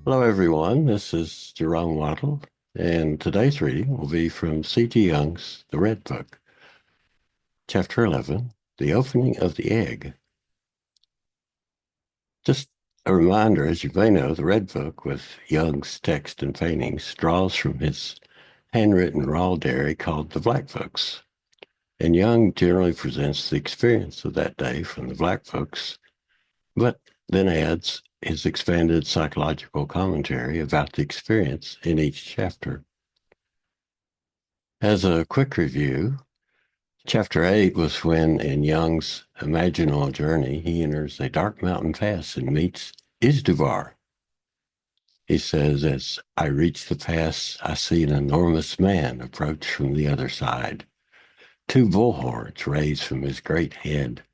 Hello, everyone. This is Jerome Waddle, and today's reading will be from C.G. Jung's The Red Book, Chapter 11, The Opening of the Egg. Just a reminder, as you may know, The Red Book, with Jung's text and paintings, draws from his handwritten raw diary called the Black Books. And Jung generally presents the experience of that day from the Black Books, but then adds his expanded psychological commentary about the experience in each chapter. As a quick review, Chapter 8 was when, in Jung's imaginal journey, he enters a dark mountain pass and meets Izdubar. He says, as I reach the pass, I see an enormous man approach from the other side. Two bull horns raise from his great head,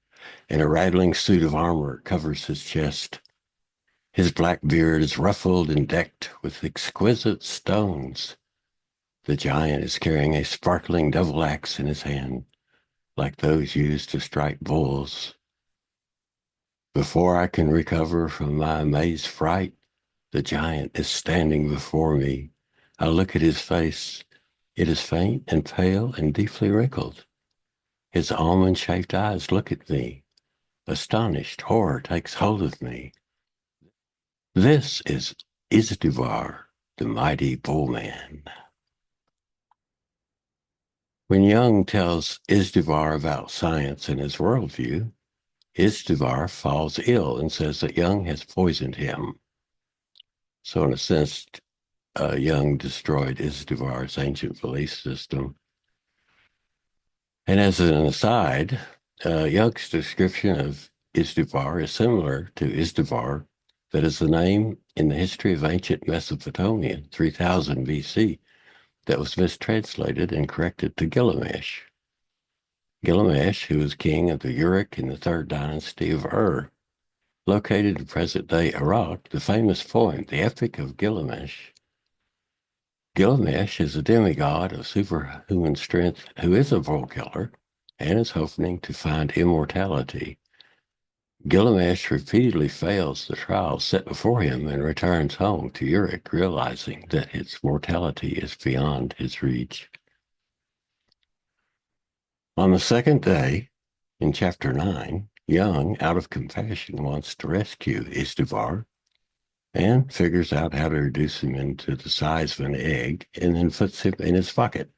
and a rattling suit of armor covers his chest. His black beard is ruffled and decked with exquisite stones. The giant is carrying a sparkling double axe in his hand, like those used to strike bulls. Before I can recover from my amazed fright, the giant is standing before me. I look at his face. It is faint and pale and deeply wrinkled. His almond-shaped eyes look at me. Astonished horror takes hold of me. This is Izdubar, the mighty bullman. When Jung tells Izdubar about science and his worldview, Izdubar falls ill and says that Jung has poisoned him. So in a sense, Jung destroyed Izdubar's ancient belief system. And as an aside, Jung's description of Izdubar is similar to Izdubar, that is the name in the history of ancient Mesopotamia, 3000 BC, that was mistranslated and corrected to Gilgamesh. Gilgamesh, who was king of the Uruk in the third dynasty of Ur. Located in present-day Iraq, the famous poem, the Epic of Gilgamesh. Gilgamesh is a demigod of superhuman strength who is a bull killer and is hoping to find immortality. Gilgamesh repeatedly fails the trial set before him and returns home to Uruk, realizing that his mortality is beyond his reach. On the second day, in chapter 9, Jung, out of compassion, wants to rescue Izdubar and figures out how to reduce him into the size of an egg and then puts him in his bucket.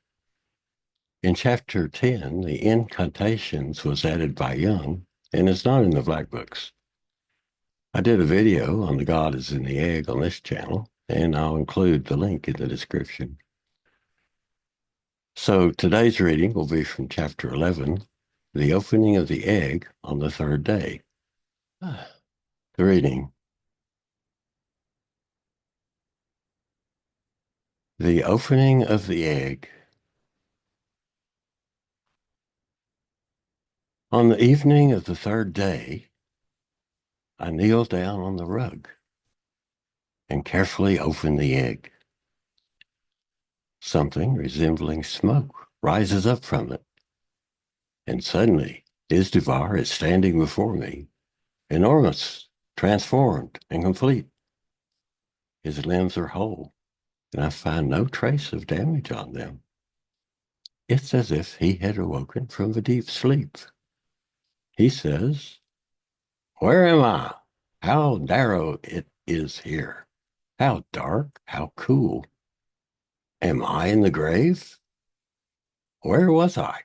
In chapter 10, the Incantations was added by Jung and is not in the Black Books. I did a video on the God is in the Egg on this channel, and I'll include the link in the description. So today's reading will be from chapter 11, The Opening of the Egg on the Third Day. The reading. The opening of the egg. On the evening of the third day, I kneel down on the rug and carefully open the egg. Something resembling smoke rises up from it, and suddenly Izdubar is standing before me, enormous, transformed, and complete. His limbs are whole, and I find no trace of damage on them. It's as if he had awoken from a deep sleep. He says, "Where am I? How narrow it is here. How dark, how cool. Am I in the grave? Where was I?"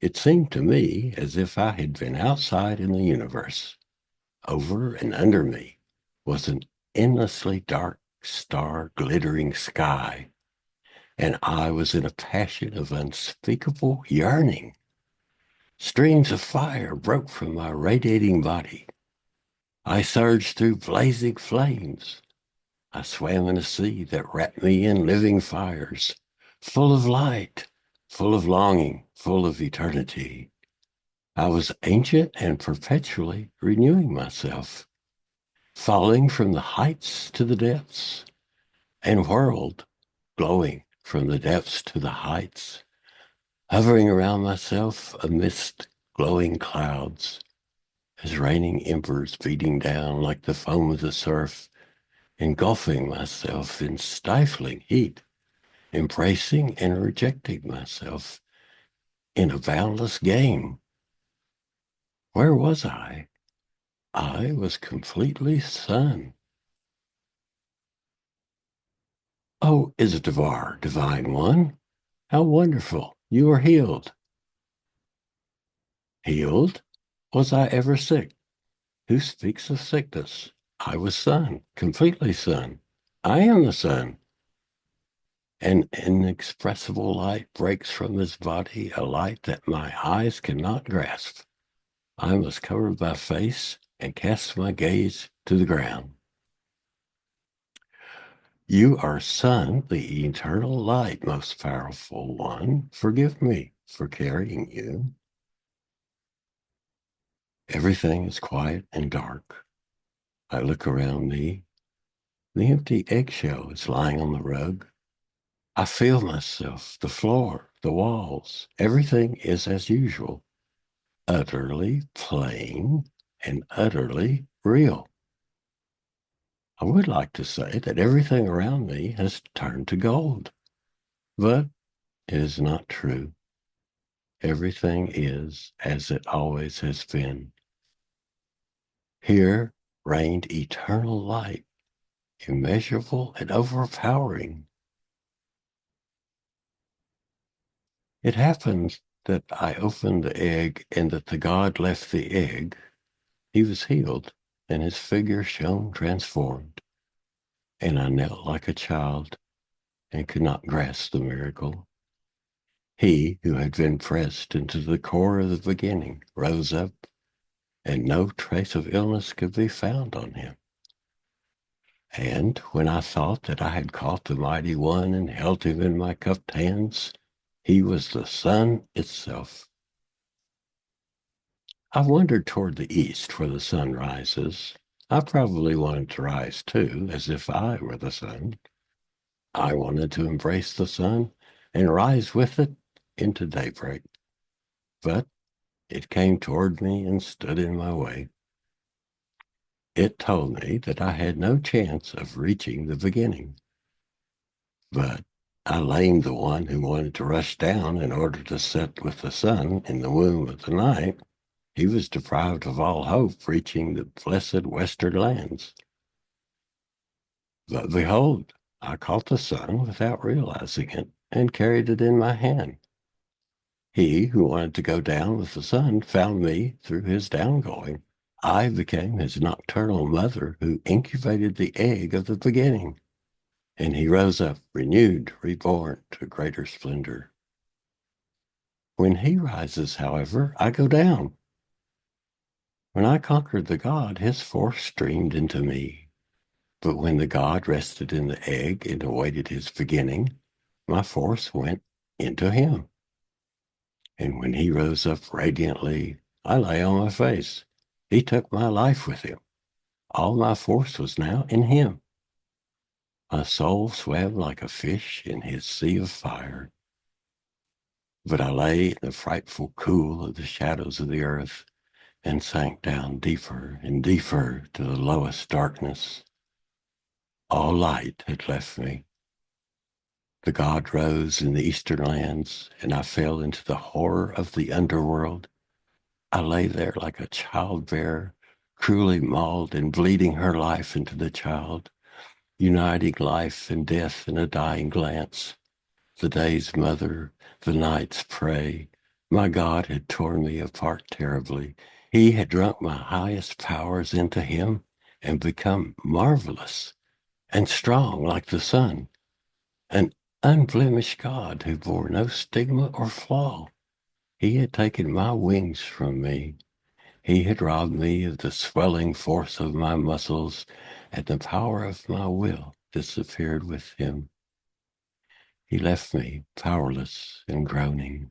It seemed to me as if I had been outside in the universe. Over and under me was an endlessly dark, star-glittering sky, and I was in a passion of unspeakable yearning. Streams of fire broke from my radiating body. I surged through blazing flames. I swam in a sea that wrapped me in living fires, full of light, full of longing, full of eternity. I was ancient and perpetually renewing myself, falling from the heights to the depths, and whirled, glowing from the depths to the heights, hovering around myself amidst glowing clouds, as raining embers beating down like the foam of the surf, engulfing myself in stifling heat, embracing and rejecting myself in a boundless game. Where was I? I was completely sun. Oh, Izdubar, divine one, how wonderful, you are healed. Healed? Was I ever sick? Who speaks of sickness? I was sun, completely sun. I am the sun. An inexpressible light breaks from his body, a light that my eyes cannot grasp. I must cover my face and cast my gaze to the ground. You are sun, the eternal light, most powerful one. Forgive me for carrying you. Everything is quiet and dark. I look around me. The empty eggshell is lying on the rug. I feel myself, the floor, the walls. Everything is as usual, utterly plain and utterly real. I would like to say that everything around me has turned to gold, but it is not true. Everything is as it always has been. Here reigned eternal light, immeasurable and overpowering. It happened that I opened the egg and that the God left the egg. He was healed and his figure shone transformed. And I knelt like a child and could not grasp the miracle. He who had been pressed into the core of the beginning rose up, and no trace of illness could be found on him. And when I thought that I had caught the mighty one and held him in my cupped hands, he was the sun itself. I wandered toward the east where the sun rises. I probably wanted to rise too, as if I were the sun. I wanted to embrace the sun and rise with it into daybreak. But it came toward me and stood in my way. It told me that I had no chance of reaching the beginning. But I lamed the one who wanted to rush down in order to set with the sun in the womb of the night. He was deprived of all hope reaching the blessed western lands. But behold, I caught the sun without realizing it and carried it in my hand. He who wanted to go down with the sun found me through his downgoing. I became his nocturnal mother who incubated the egg of the beginning. And he rose up, renewed, reborn to greater splendor. When he rises, however, I go down. When I conquered the God, his force streamed into me. But when the God rested in the egg and awaited his beginning, my force went into him. And when he rose up radiantly, I lay on my face. He took my life with him. All my force was now in him. My soul swam like a fish in his sea of fire. But I lay in the frightful cool of the shadows of the earth and sank down deeper and deeper to the lowest darkness. All light had left me. The God rose in the eastern lands, and I fell into the horror of the underworld. I lay there like a child bear, cruelly mauled and bleeding her life into the child, uniting life and death in a dying glance. The day's mother, the night's prey. My God had torn me apart terribly. He had drunk my highest powers into him and become marvelous and strong like the sun, an unblemished God who bore no stigma or flaw. He had taken my wings from me. He had robbed me of the swelling force of my muscles, and the power of my will disappeared with him. He left me powerless and groaning.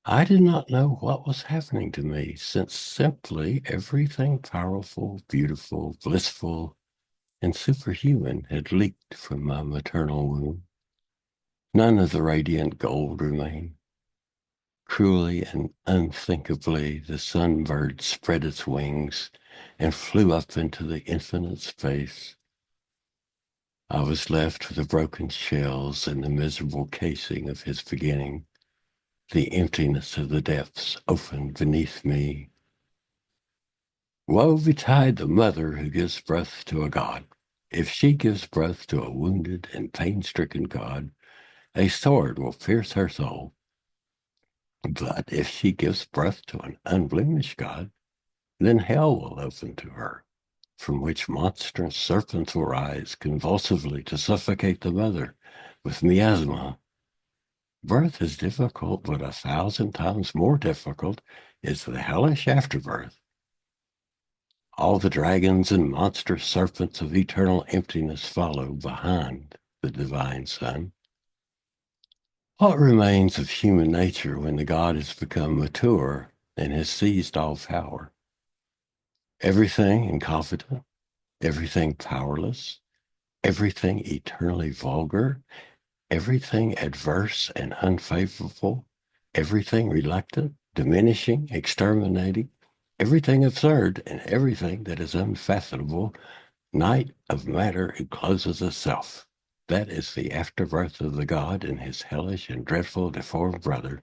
I did not know what was happening to me, since simply everything powerful, beautiful, blissful, and superhuman had leaked from my maternal womb. None of the radiant gold remained. Cruelly and unthinkably, the sunbird spread its wings and flew up into the infinite space. I was left with the broken shells and the miserable casing of his beginning. The emptiness of the depths opened beneath me. Woe betide the mother who gives birth to a god. If she gives birth to a wounded and pain-stricken god, a sword will pierce her soul. But if she gives birth to an unblemished god, then hell will open to her, from which monstrous serpents will rise convulsively to suffocate the mother with miasma. Birth is difficult, but 1,000 times more difficult is the hellish afterbirth. All the dragons and monstrous serpents of eternal emptiness follow behind the divine Son. What remains of human nature when the God has become mature and has seized all power? Everything incompetent, everything powerless, everything eternally vulgar, everything adverse and unfavorable, everything reluctant, diminishing, exterminating, everything absurd, and everything that is unfathomable, night of matter encloses itself. That is the afterbirth of the God and his hellish and dreadful deformed brother.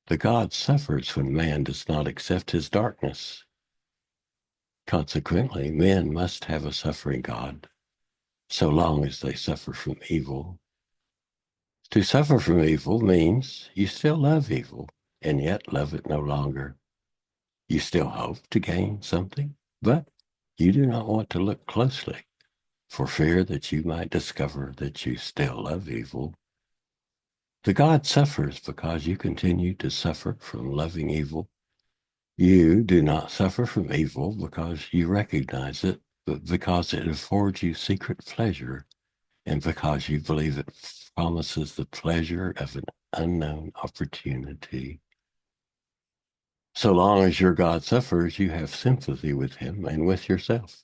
The God suffers when man does not accept his darkness. Consequently, men must have a suffering God, so long as they suffer from evil. To suffer from evil means you still love evil, and yet love it no longer. You still hope to gain something, but you do not want to look closely, for fear that you might discover that you still love evil. The God suffers because you continue to suffer from loving evil. You do not suffer from evil because you recognize it, but because it affords you secret pleasure, and because you believe it promises the pleasure of an unknown opportunity. So long as your God suffers, you have sympathy with him and with yourself.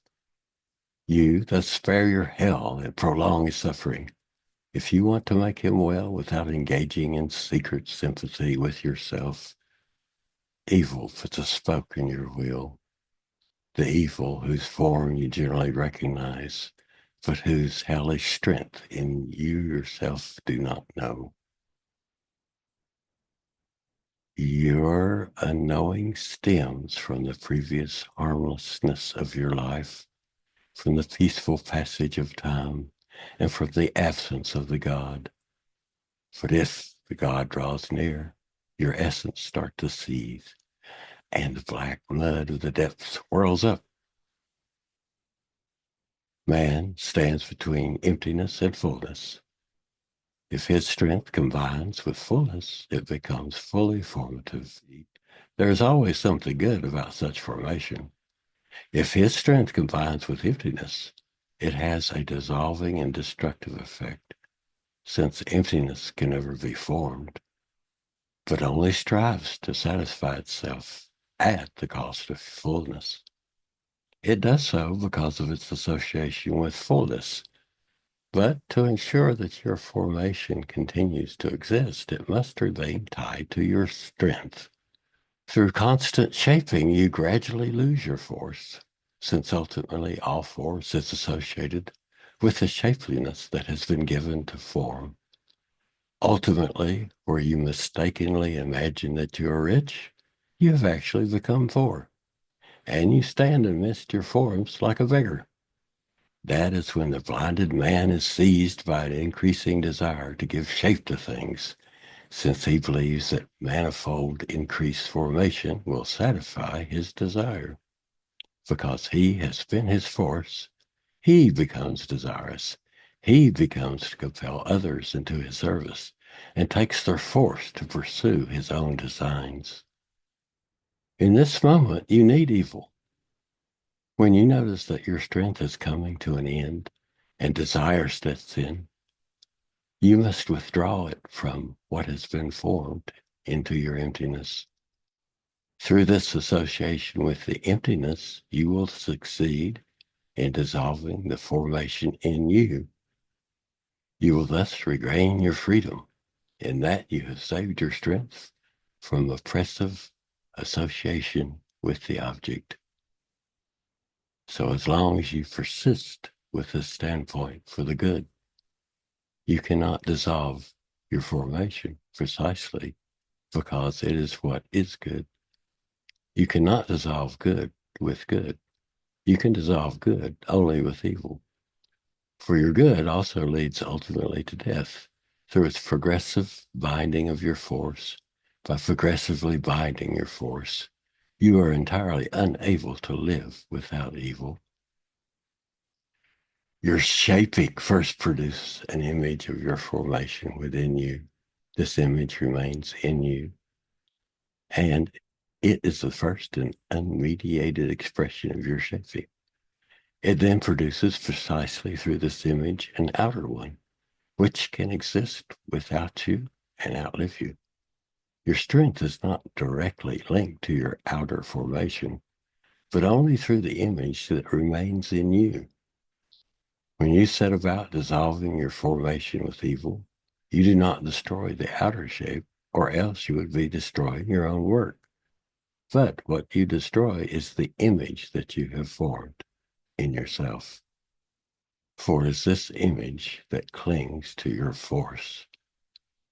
You thus spare your hell and prolong his suffering. If you want to make him well without engaging in secret sympathy with yourself, evil puts a spoke in your wheel. The evil whose form you generally recognize, but whose hellish strength in you yourself do not know. Your unknowing stems from the previous harmlessness of your life, from the peaceful passage of time, and from the absence of the God. But if the God draws near, your essence starts to seethe, and the black mud of the depths whirls up. Man stands between emptiness and fullness. If his strength combines with fullness, it becomes fully formative. There is always something good about such formation. If his strength combines with emptiness, it has a dissolving and destructive effect, since emptiness can never be formed, but only strives to satisfy itself at the cost of fullness. It does so because of its association with fullness. But to ensure that your formation continues to exist, it must remain tied to your strength. Through constant shaping, you gradually lose your force, since ultimately all force is associated with the shapeliness that has been given to form. Ultimately, where you mistakenly imagine that you are rich, you have actually become poor, and you stand amidst your forms like a beggar. That is when the blinded man is seized by an increasing desire to give shape to things, since he believes that manifold increased formation will satisfy his desire. Because he has spent his force, he becomes desirous. He becomes to compel others into his service and takes their force to pursue his own designs. In this moment, you need evil. When you notice that your strength is coming to an end and desire sets in, you must withdraw it from what has been formed into your emptiness. Through this association with the emptiness, you will succeed in dissolving the formation in you. You will thus regain your freedom In that you have saved your strength from oppressive association with the object. So as long as you persist with this standpoint for the good, you cannot dissolve your formation precisely because it is what is good. You cannot dissolve good with good. You can dissolve good only with evil. For your good also leads ultimately to death through its progressive binding of your force. By progressively binding your force, you are entirely unable to live without evil. Your shaping first produces an image of your formation within you. This image remains in you, and it is the first and unmediated expression of your shaping. It then produces precisely through this image an outer one, which can exist without you and outlive you. Your strength is not directly linked to your outer formation, but only through the image that remains in you. When you set about dissolving your formation with evil, you do not destroy the outer shape, or else you would be destroying your own work. But what you destroy is the image that you have formed in yourself. For it is this image that clings to your force.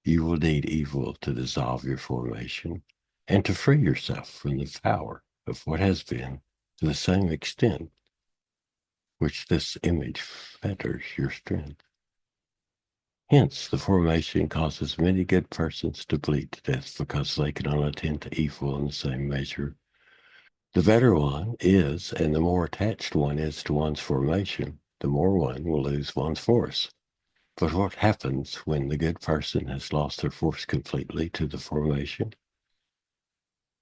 You will need evil to dissolve your formation and to free yourself from the power of what has been to the same extent which this image fetters your strength. Hence, the formation causes many good persons to bleed to death because they cannot attend to evil in the same measure. The better one is, and the more attached one is to one's formation, the more one will lose one's force. But what happens when the good person has lost their force completely to the formation?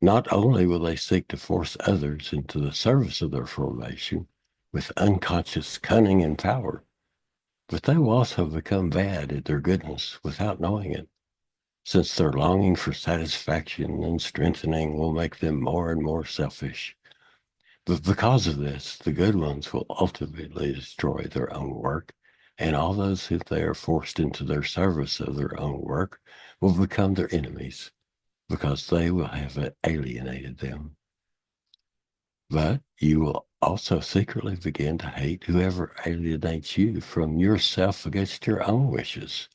Not only will they seek to force others into the service of their formation with unconscious cunning and power, but they will also become bad at their goodness without knowing it, since their longing for satisfaction and strengthening will make them more and more selfish. But because of this, the good ones will ultimately destroy their own work, and all those who they are forced into their service of their own work will become their enemies, because they will have alienated them. But you will also secretly begin to hate whoever alienates you from yourself against your own wishes,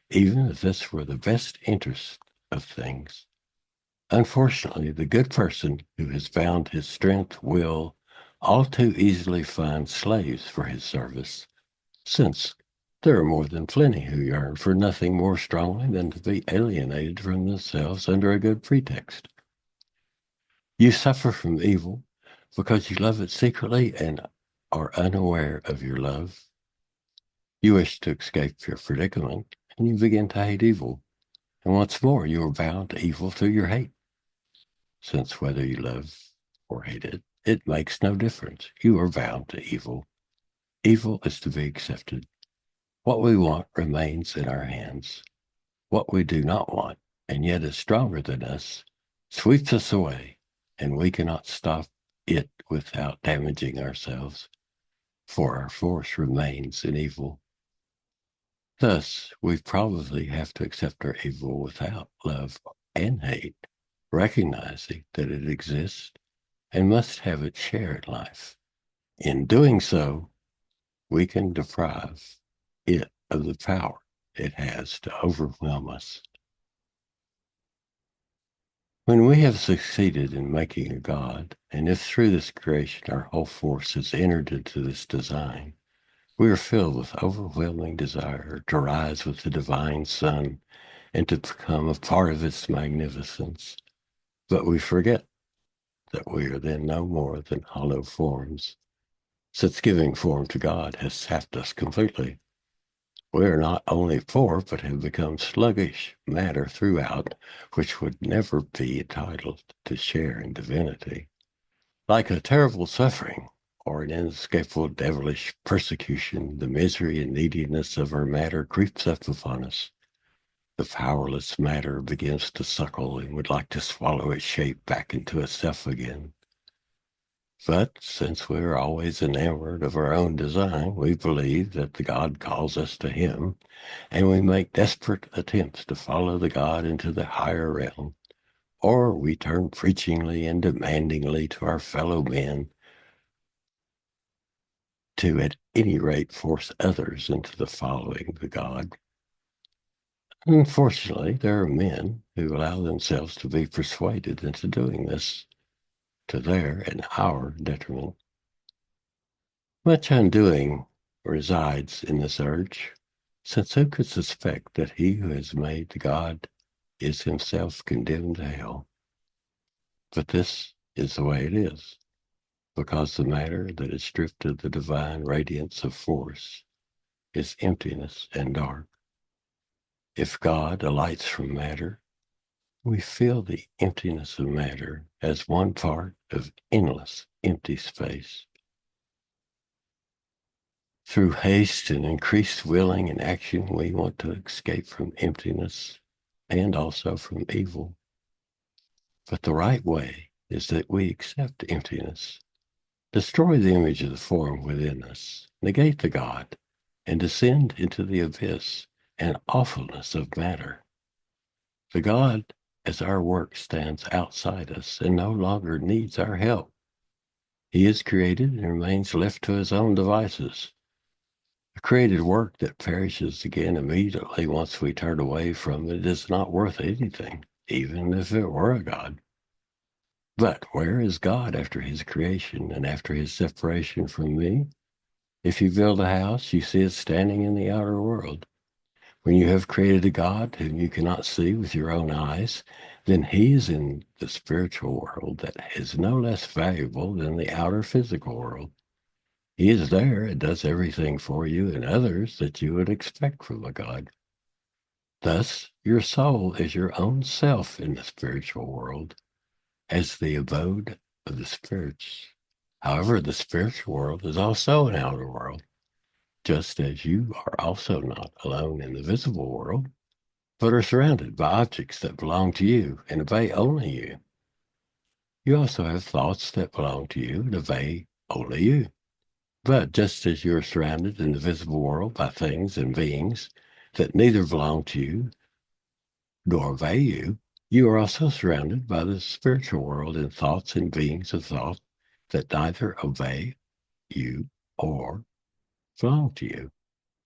even if this were the best interest of things. Unfortunately, the good person who has found his strength will all too easily find slaves for his service, since there are more than plenty who yearn for nothing more strongly than to be alienated from themselves under a good pretext. You suffer from evil because you love it secretly and are unaware of your love. You wish to escape your predicament, and you begin to hate evil. And once more, you are bound to evil through your hate, since whether you love or hate it, it makes no difference. You are bound to evil. Evil is to be accepted. What we want remains in our hands. What we do not want, and yet is stronger than us, sweeps us away, and we cannot stop it without damaging ourselves, for our force remains in evil. Thus, we probably have to accept our evil without love and hate, recognizing that it exists and must have its share in life. In doing so, we can deprive it of the power it has to overwhelm us. When we have succeeded in making a God, and if through this creation our whole force has entered into this design, we are filled with overwhelming desire to rise with the divine sun and to become a part of its magnificence. But we forget that we are then no more than hollow forms, since giving form to God has sapped us completely. We are not only poor, but have become sluggish matter throughout, which would never be entitled to share in divinity. Like a terrible suffering or an inescapable devilish persecution, the misery and neediness of our matter creeps up upon us. The powerless matter begins to suckle and would like to swallow its shape back into itself again. But since we're always enamored of our own design, we believe that the God calls us to him, and we make desperate attempts to follow the God into the higher realm, or we turn preachingly and demandingly to our fellow men to, at any rate, force others into the following the God. Unfortunately, there are men who allow themselves to be persuaded into doing this to their and our detriment. Much undoing resides in this urge, since who could suspect that he who has made the God is himself condemned to hell? But this is the way it is, because the matter that is stripped of the divine radiance of force is emptiness and dark. If God alights from matter, we feel the emptiness of matter as one part of endless empty space. Through haste and increased willing and action, we want to escape from emptiness and also from evil. But the right way is that we accept emptiness, destroy the image of the form within us, negate the God, and descend into the abyss and awfulness of matter. The God, as our work, stands outside us and no longer needs our help. He is created and remains left to his own devices. A created work that perishes again immediately once we turn away from it is not worth anything, even if it were a God. But where is God after his creation and after his separation from me? If you build a house, you see it standing in the outer world. When you have created a God whom you cannot see with your own eyes, then he is in the spiritual world that is no less valuable than the outer physical world. He is there and does everything for you and others that you would expect from a God. Thus, your soul is your own self in the spiritual world as the abode of the spirits. However, the spiritual world is also an outer world, just as you are also not alone in the visible world, but are surrounded by objects that belong to you and obey only you. You also have thoughts that belong to you and obey only you. But just as you are surrounded in the visible world by things and beings that neither belong to you nor obey you, you are also surrounded by the spiritual world in thoughts and beings of thought that neither obey you or belong to you.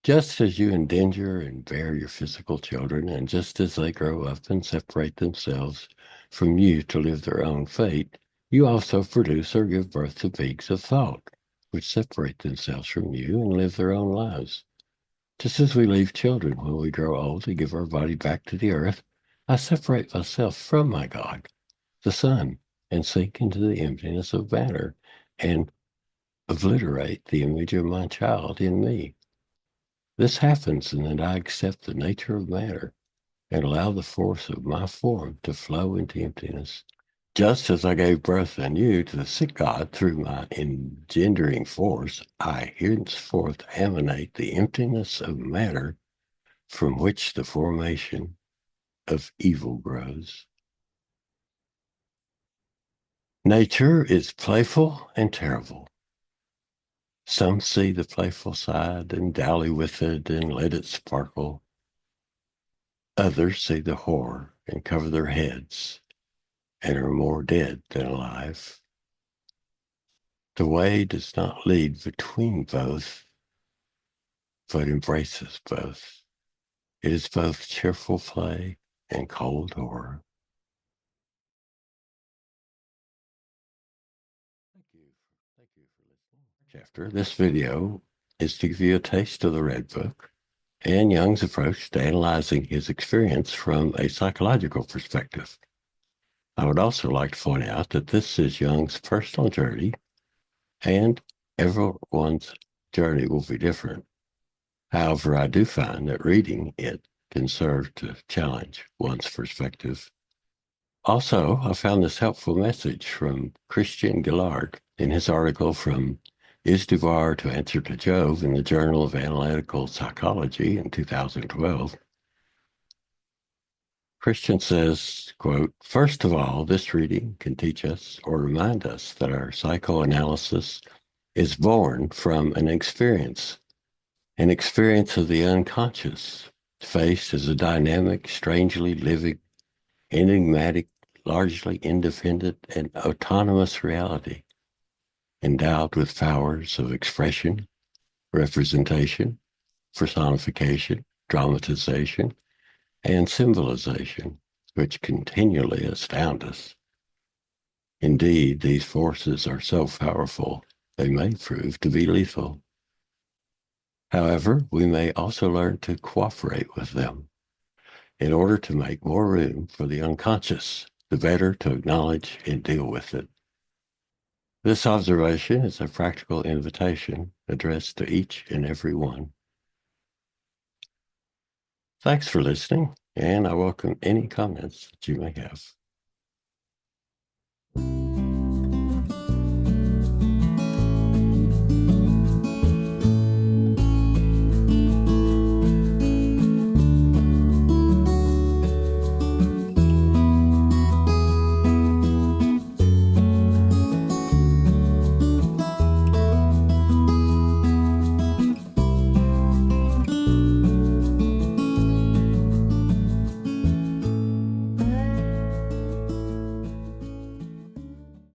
Just as you endanger and bear your physical children, and just as they grow up and separate themselves from you to live their own fate, you also produce or give birth to beings of thought, which separate themselves from you and live their own lives. Just as we leave children when we grow old and give our body back to the earth, I separate myself from my God, the sun, and sink into the emptiness of matter and obliterate the image of my child in me. This happens in that I accept the nature of matter and allow the force of my form to flow into emptiness. Just as I gave birth anew to the sick God through my engendering force, I henceforth emanate the emptiness of matter from which the formation of evil grows. Nature is playful and terrible. Some see the playful side and dally with it and let it sparkle. Others see the horror and cover their heads and are more dead than alive. The way does not lead between both, but embraces both. It is both cheerful play and cold horror. Thank you for listening. Chapter. This video is to give you a taste of the Red Book and Jung's approach to analyzing his experience from a psychological perspective. I would also like to point out that this is Jung's personal journey, and everyone's journey will be different. However, I do find that reading it can serve to challenge one's perspective. Also, I found this helpful message from Christian Gillard in his article From Izdubar to Answer to Jove in the Journal of Analytical Psychology in 2012. Christian says, quote, "First of all, this reading can teach us or remind us that our psychoanalysis is born from an experience of the unconscious, faced as a dynamic, strangely living, enigmatic, largely independent and autonomous reality, endowed with powers of expression, representation, personification, dramatization, and symbolization, which continually astound us. Indeed, these forces are so powerful they may prove to be lethal. However, we may also learn to cooperate with them in order to make more room for the unconscious, the better to acknowledge and deal with it. This observation is a practical invitation addressed to each and every one. Thanks for listening, and I welcome any comments that you may have.